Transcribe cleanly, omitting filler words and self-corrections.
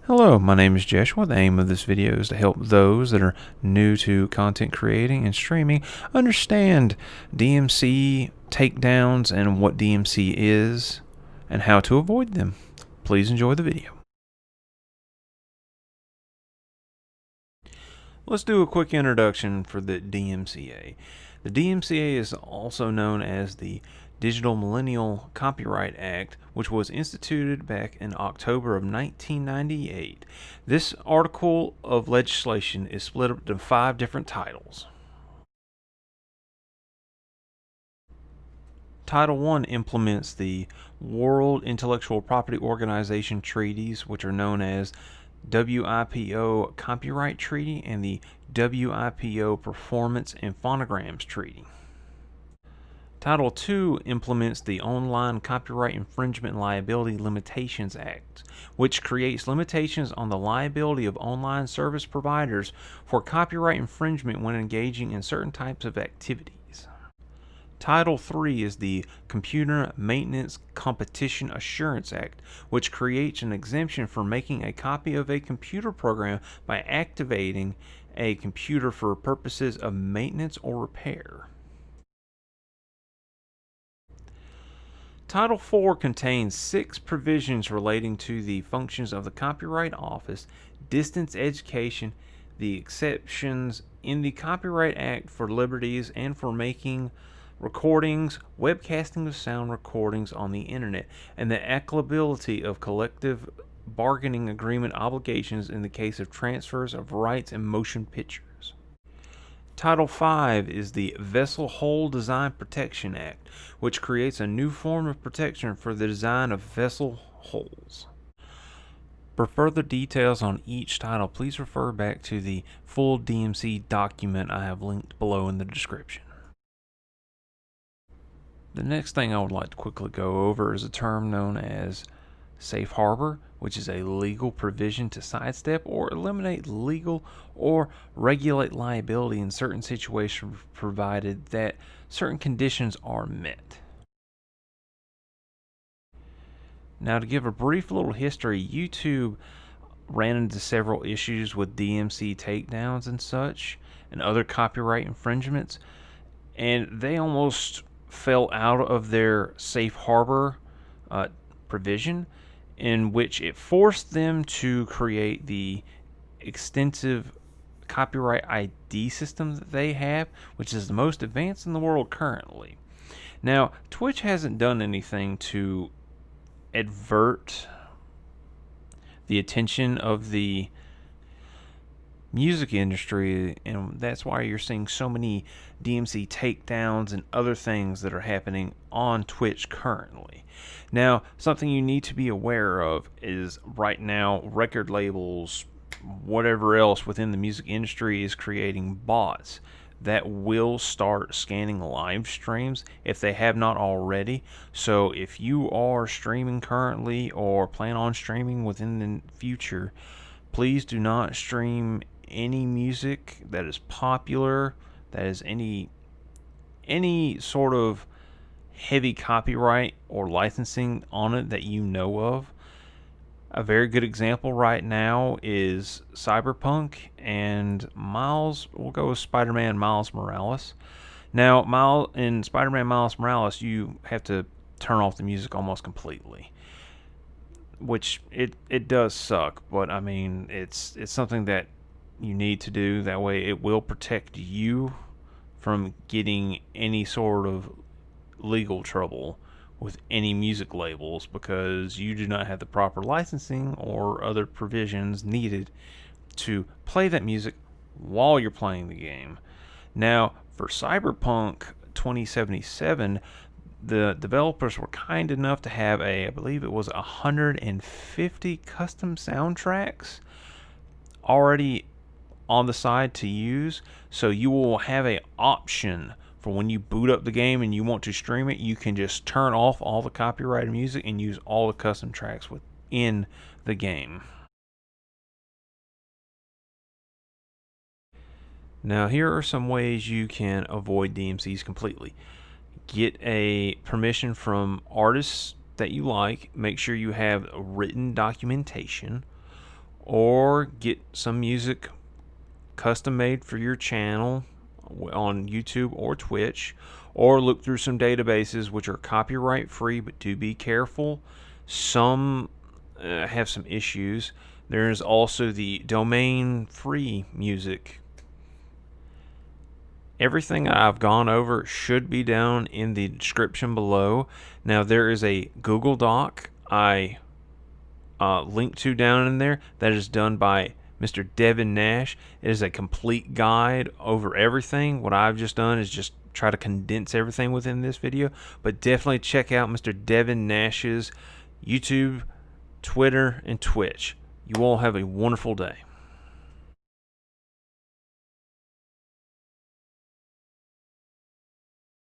Hello, my name is Jeshua. The aim of this video is to help those that are new to content creating and streaming understand DMC takedowns and what DMC is and how to avoid them. Please enjoy the video. Let's do a quick introduction for the DMCA. The DMCA is also known as the Digital Millennial Copyright Act, which was instituted back in October of 1998. This article of legislation is split up into 5 different titles. Title 1 implements the World Intellectual Property Organization treaties, which are known as WIPO Copyright Treaty and the WIPO Performance and Phonograms Treaty. Title II implements the Online Copyright Infringement Liability Limitations Act, which creates limitations on the liability of online service providers for copyright infringement when engaging in certain types of activities. Title III is the Computer Maintenance Competition Assurance Act, which creates an exemption for making a copy of a computer program by activating a computer for purposes of maintenance or repair. Title IV contains 6 provisions relating to the functions of the Copyright Office, distance education, the exceptions in the Copyright Act for liberties and for making recordings, webcasting of sound recordings on the internet, and the applicability of collective bargaining agreement obligations in the case of transfers of rights and motion pictures. Title V is the Vessel Hull Design Protection Act, which creates a new form of protection for the design of vessel hulls. For further details on each title, please refer back to the full DMC document I have linked below in the description. The next thing I would like to quickly go over is a term known as safe harbor, which is a legal provision to sidestep or eliminate legal or regulate liability in certain situations provided that certain conditions are met. Now, to give a brief little history, YouTube ran into several issues with DMC takedowns and such and other copyright infringements, and they almost fell out of their safe harbor provision, in which it forced them to create the extensive copyright ID system that they have, which is the most advanced in the world currently. Now, Twitch hasn't done anything to advert the attention of the music industry, and that's why you're seeing so many DMC takedowns and other things that are happening on Twitch currently. Now, something you need to be aware of is right now record labels, whatever else within the music industry, is creating bots that will start scanning live streams if they have not already. So if you are streaming currently or plan on streaming within the future, please do not stream any music that is popular, that is any sort of heavy copyright or licensing on it that you know of. A very good example right now is Cyberpunk and we'll go with Spider-Man Miles Morales. Now, in Spider-Man Miles Morales, you have to turn off the music almost completely, which it does suck, but I mean, it's something that you need to do. That way it will protect you from getting any sort of legal trouble with any music labels, because you do not have the proper licensing or other provisions needed to play that music while you're playing the game. Now, for Cyberpunk 2077, the developers were kind enough to have I believe it was 150 custom soundtracks already on the side to use. So you will have an option for when you boot up the game and you want to stream it, you can just turn off all the copyrighted music and use all the custom tracks within the game. Now, here are some ways you can avoid DMCs completely. Get a permission from artists that you like. Make sure you have written documentation. or get some music custom made for your channel on YouTube or Twitch, or look through some databases which are copyright free, but do be careful. Some have some issues. There's also the domain free music. Everything I've gone over should be down in the description below. Now there is a Google Doc I link to down in there that is done by Mr. Devin Nash. It is a complete guide over everything. What I've just done is just try to condense everything within this video, but definitely check out Mr. Devin Nash's YouTube, Twitter, and Twitch. You all have a wonderful day.